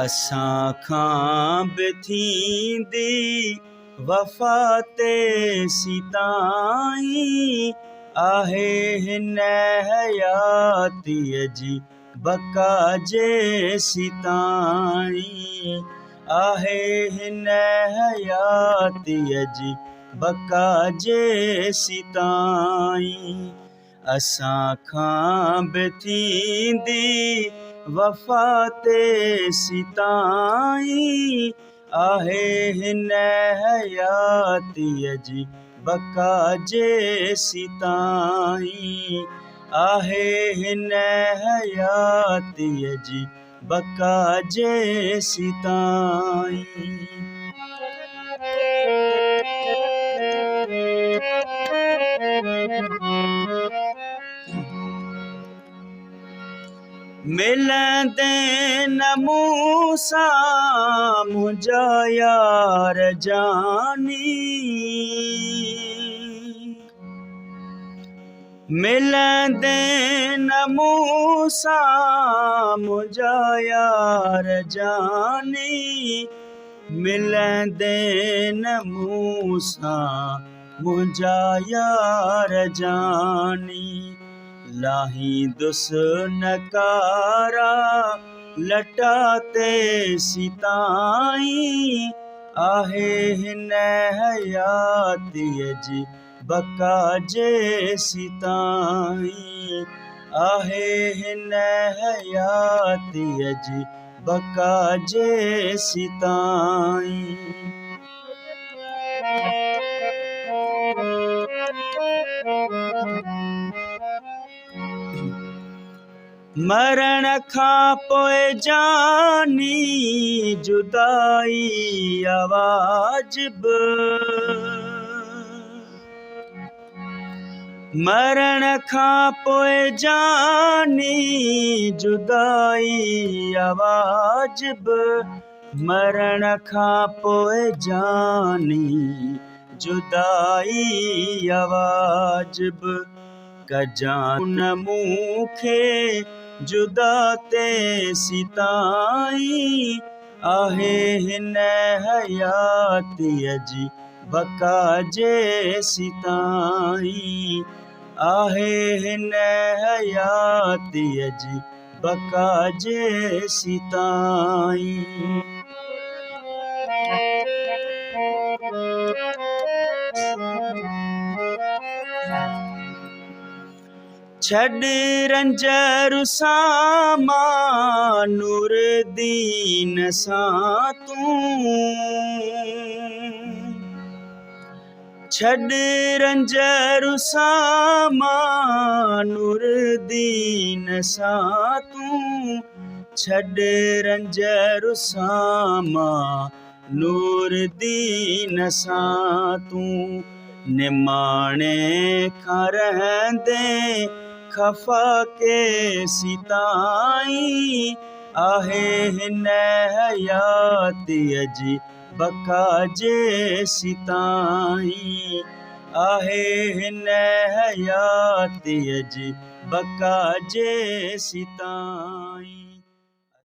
असां खां बि थींदी वफ़ा ते सिताईं आहे हिन हयातीअ जी बका जेसीं ताईं आहे हिन हयातीअ जी बका जेसीं ताईं असां खां बि थींदी वफ़ा ते सिताईं आहे हिन हयातीअ जी बका जेसीं ताईं आहे हिन हयातीअ जी बका जेसीं ताईं मिलंदे न मूं सां मुंहिंजा यार जानी मिलंदे न मूं सां मुंहिंजा यार जानी मिलंदे न मूं सां मुंहिंजा यार जानी लाहींदुसि नकारा लटा ते सिताईं आहे हिन हयातीअ जी बका जेसीं ताईं आहे हिन हयातीअ जी बका जेसीं ताईं मरण खां पोइ जानी जुदाई अवाजिब मरण खां पोइ जानी जुदाई अवाजिब मरण खां पोइ जानी जुदाई अवाजिब कजां न मूंखे जुदा ते सिताईं आहे हिन हयातीअ जी बका जेसीं ताईं आहे हिन हयातीअ जी बका जेसीं ताईं छॾ रंजर सां मां नूर दीन सां तूं छॾ रंजर सां मां नूर दीन सां तूं छॾ रंजर सां मां नूर दीन सां तूं निमाणे खां रहंदे खफ़ा केसीं ताईं आहे हिन हयातीअ जी बका जेसीं ताईं आहे हिन हयातीअ जी बका जेसीं ताईं